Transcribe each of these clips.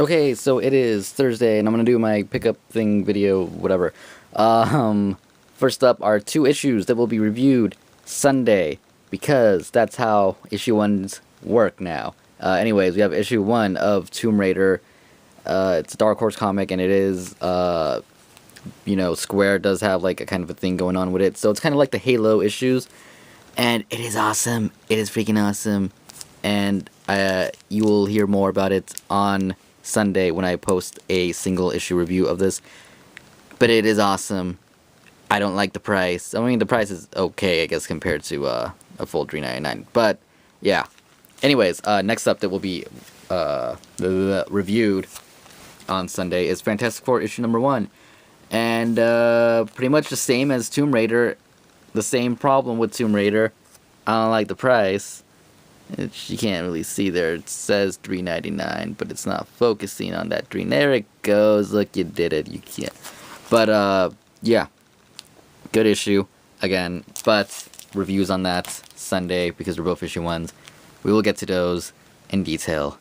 Okay, so it is Thursday, and I'm gonna do my pickup thing video, whatever. Um, First up are two issues that will be reviewed Sunday, because that's how issue ones work now. Anyways, we have issue one of Tomb Raider. It's a Dark Horse comic, and it is, Square does have like a kind of a thing going on with it, so it's kind of like the Halo issues, and it is awesome. It is freaking awesome, and you will hear more about it on Sunday when I post a single issue review of this. But it is awesome. I don't like the price. I mean, the price is okay, I guess, compared to a full $3.99. But yeah. Anyways, next up that will be reviewed on Sunday is Fantastic Four issue number 1, and pretty much the same as Tomb Raider. The same problem with Tomb Raider. I don't like the price. You can't really see there. It says $3.99, but it's not focusing on that 3. There it goes. Look, you did it. You can't. But yeah, good issue again. But reviews on that Sunday because we're both issue ones. We will get to those in detail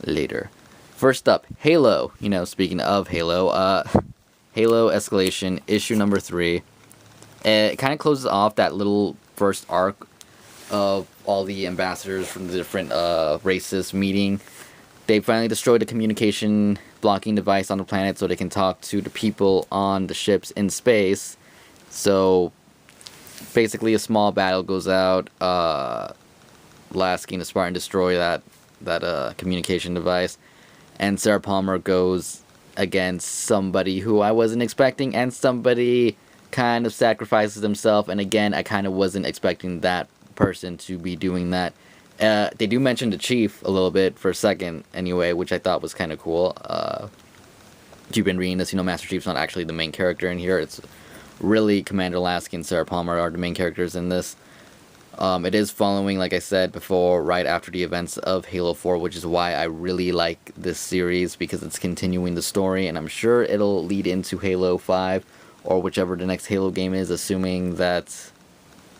later. First up, Halo. Speaking of Halo, Halo Escalation issue number 3. It kind of closes off that little first arc of all the ambassadors from the different races meeting. They finally destroyed the communication blocking device on the planet so they can talk to the people on the ships in space. So basically a small battle goes out. Lasky and the Spartan destroy that communication device. And Sarah Palmer goes against somebody who I wasn't expecting, and somebody kind of sacrifices himself. And again, I kind of wasn't expecting that person to be doing that. They do mention the chief a little bit for a second anyway, which I thought was kind of cool. If you've been reading this, Master Chief's not actually the main character in here. It's really Commander Lasky and Sarah Palmer are the main characters in this. It is following, like I said before, right after the events of Halo 4, which is why I really like this series, because it's continuing the story, and I'm sure it'll lead into Halo 5, or whichever the next Halo game is, assuming that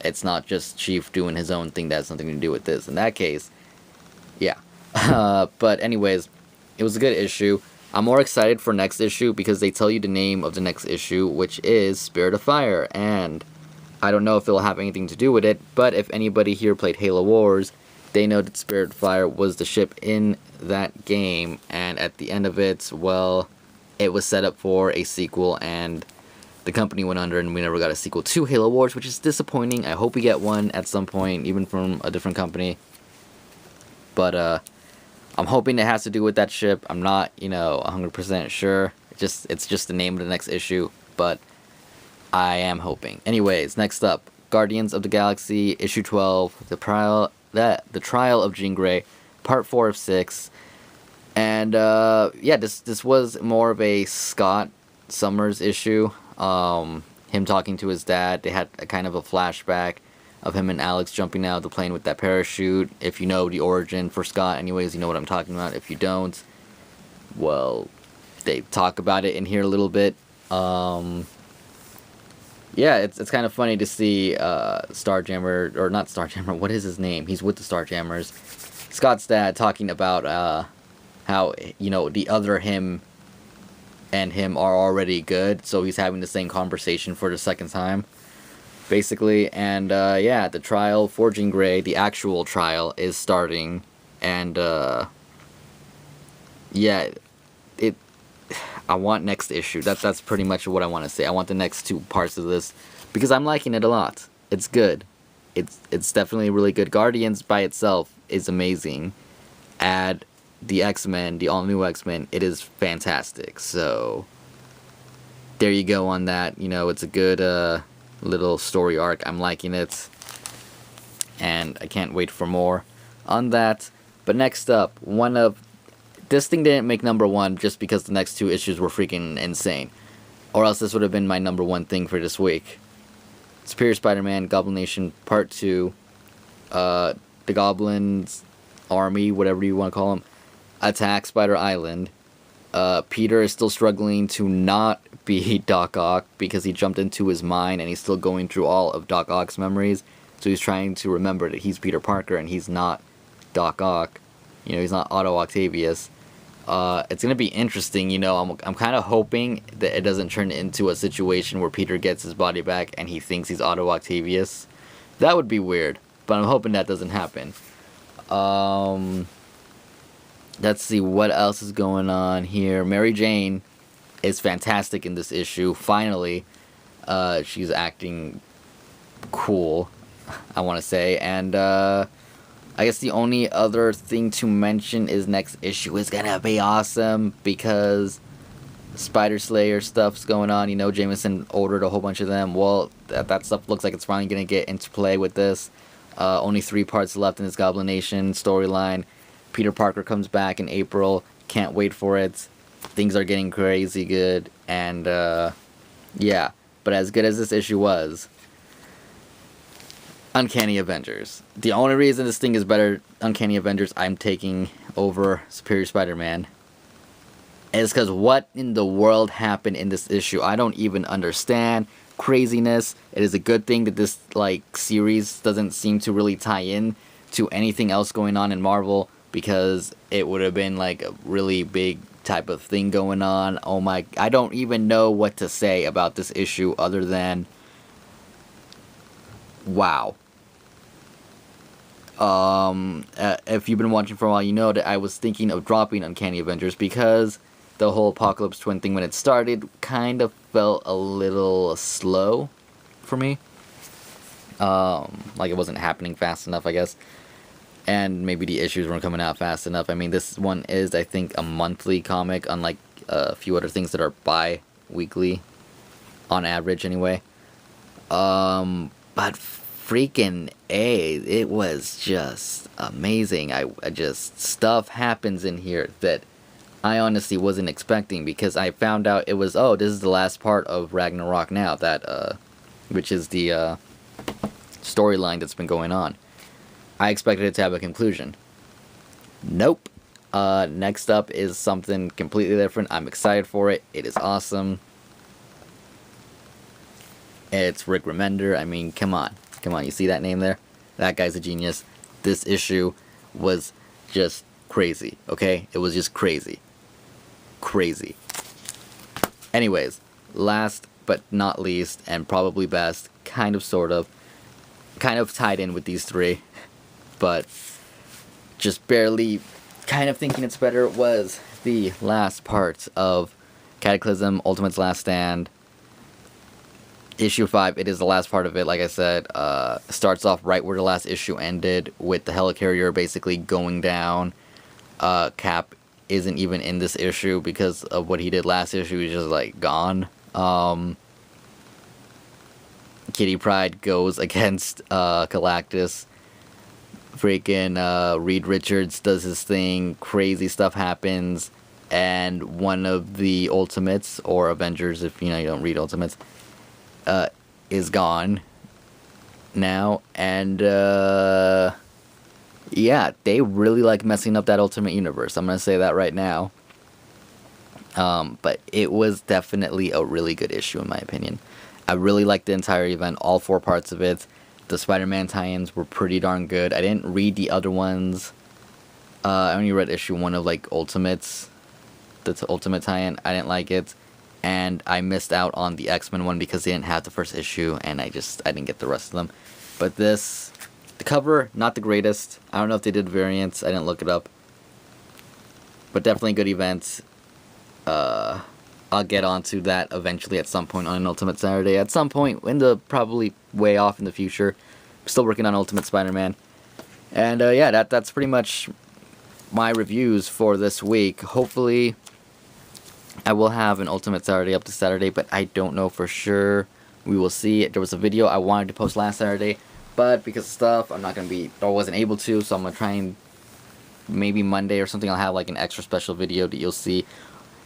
it's not just Chief doing his own thing that has something to do with this. In that case, yeah. But anyways, it was a good issue. I'm more excited for next issue because they tell you the name of the next issue, which is Spirit of Fire, and I don't know if it'll have anything to do with it, but if anybody here played Halo Wars, they know that Spirit of Fire was the ship in that game, and at the end of it, well, it was set up for a sequel, and the company went under, and we never got a sequel to Halo Wars, which is disappointing. I hope we get one at some point, even from a different company. But I'm hoping it has to do with that ship. I'm not, 100% sure. It's just the name of the next issue, but I am hoping. Anyways, next up, Guardians of the Galaxy issue 12, the trial of Jean Grey, part 4 of 6. And yeah, this was more of a Scott Summers issue. Him talking to his dad. They had a kind of a flashback of him and Alex jumping out of the plane with that parachute. If you know the origin for Scott, anyways, you know what I'm talking about. If you don't, well, they talk about it in here a little bit. Yeah, it's kind of funny to see Starjammer, or not Starjammer, what is his name? He's with the Starjammers. Scott's dad talking about how, the other him and him are already good, so he's having the same conversation for the second time, basically. And yeah, the trial for Jean Grey, the actual trial, is starting, and yeah, I want next issue. That's pretty much what I want to say. I want the next 2 parts of this because I'm liking it a lot. It's good. It's definitely really good. Guardians by itself is amazing. Add the X-Men, the all-new X-Men, it is fantastic. So there you go on that. It's a good little story arc. I'm liking it, and I can't wait for more on that. But next up, this thing didn't make number 1 just because the next 2 issues were freaking insane. Or else this would have been my number 1 thing for this week. Superior Spider-Man, Goblin Nation, Part 2. The Goblins Army, whatever you want to call them, attack Spider Island. Peter is still struggling to not be Doc Ock because he jumped into his mind and he's still going through all of Doc Ock's memories. So he's trying to remember that he's Peter Parker and he's not Doc Ock. He's not Otto Octavius. It's gonna be interesting, you know. I'm kind of hoping that it doesn't turn into a situation where Peter gets his body back and he thinks he's Otto Octavius. That would be weird, but I'm hoping that doesn't happen. Um, let's see what else is going on here. Mary Jane is fantastic in this issue. Finally, she's acting cool, I want to say, and I guess the only other thing to mention is next issue is gonna be awesome because Spider Slayer stuff's going on. You know, Jameson ordered a whole bunch of them. Well, that stuff looks like it's finally gonna get into play with this. Only 3 parts left in this Goblin Nation storyline. Peter Parker comes back in April. Can't wait for it. Things are getting crazy good, and yeah. But as good as this issue was, Uncanny Avengers. The only reason this thing is better, Uncanny Avengers, I'm taking over Superior Spider-Man, is because what in the world happened in this issue? I don't even understand. Craziness. It is a good thing that this series doesn't seem to really tie in to anything else going on in Marvel, because it would have been like a really big type of thing going on. Oh my, I don't even know what to say about this issue other than wow. If you've been watching for a while, you know that I was thinking of dropping Uncanny Avengers because the whole Apocalypse Twin thing, when it started, kind of felt a little slow for me. Like it wasn't happening fast enough, I guess. And maybe the issues weren't coming out fast enough. I mean, this one is, I think, a monthly comic, unlike a few other things that are bi-weekly, on average anyway. But freaking A, it was just amazing. I just, stuff happens in here that I honestly wasn't expecting, because I found out it was, oh, this is the last part of Ragnarok now, that, which is the, storyline that's been going on. I expected it to have a conclusion. Nope. Next up is something completely different. I'm excited for it. It is awesome. It's Rick Remender. I mean, come on. Come on, you see that name there? That guy's a genius. This issue was just crazy, okay? It was just crazy. Crazy. Anyways, last but not least, and probably best, kind of tied in with these 3, but just barely kind of thinking it's better, was the last part of Cataclysm Ultimate's Last Stand. Issue 5, it is the last part of it, like I said. Starts off right where the last issue ended, with the helicarrier basically going down. Cap isn't even in this issue because of what he did last issue. He's just like gone. Kitty Pryde goes against Galactus. Freaking Reed Richards does his thing. Crazy stuff happens. And one of the Ultimates, or Avengers if you don't read Ultimates, is gone now. And yeah, they really like messing up that Ultimate Universe. I'm gonna say that right now. But it was definitely a really good issue in my opinion. I really liked the entire event, all 4 parts of it. The Spider-Man tie-ins were pretty darn good. I didn't read the other ones. I only read issue 1 of Ultimates. The Ultimate tie-in. I didn't like it. And I missed out on the X-Men one because they didn't have the first issue, and I didn't get the rest of them. But this, the cover, not the greatest. I don't know if they did variants. I didn't look it up. But definitely a good event. I'll get onto that eventually at some point on an Ultimate Saturday. At some point, probably way off in the future. Still working on Ultimate Spider-Man. And yeah, that's pretty much my reviews for this week. Hopefully, I will have an Ultimate Saturday up to Saturday, but I don't know for sure. We will see. There was a video I wanted to post last Saturday, but because of stuff, I wasn't able to, so I'm going to try and maybe Monday or something, I'll have an extra special video that you'll see.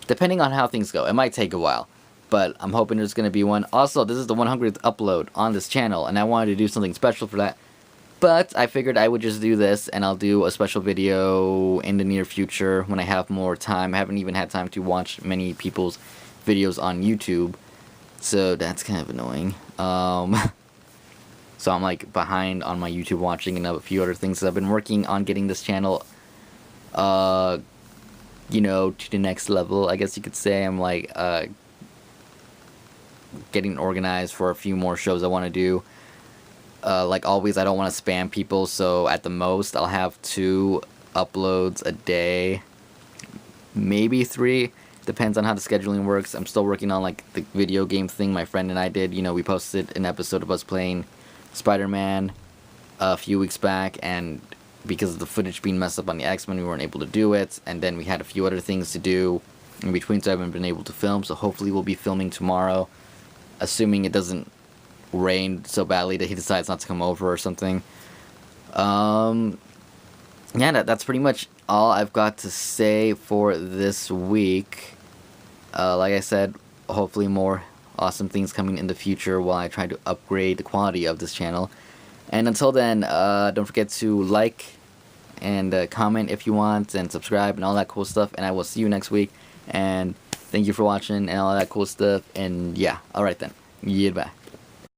Depending on how things go. It might take a while, but I'm hoping there's going to be one. Also, this is the 100th upload on this channel, and I wanted to do something special for that. But I figured I would just do this, and I'll do a special video in the near future when I have more time. I haven't even had time to watch many people's videos on YouTube, so that's kind of annoying. So I'm behind on my YouTube watching and a few other things. I've been working on getting this channel to the next level, I guess you could say. I'm like getting organized for a few more shows I want to do. Like always, I don't want to spam people, so at the most, I'll have 2 uploads a day, maybe 3. Depends on how the scheduling works. I'm still working on like the video game thing my friend and I did. We posted an episode of us playing Spider-Man a few weeks back, and because of the footage being messed up on the X-Men, we weren't able to do it. And then we had a few other things to do in between, so I haven't been able to film. So hopefully we'll be filming tomorrow, assuming it doesn't rain so badly that he decides not to come over or something. Yeah, that's pretty much all I've got to say for this week. Like I said, hopefully more awesome things coming in the future while I try to upgrade the quality of this channel. And until then, don't forget to like and comment if you want, and subscribe and all that cool stuff. And I will see you next week. And thank you for watching and all that cool stuff. And yeah, alright then. Goodbye.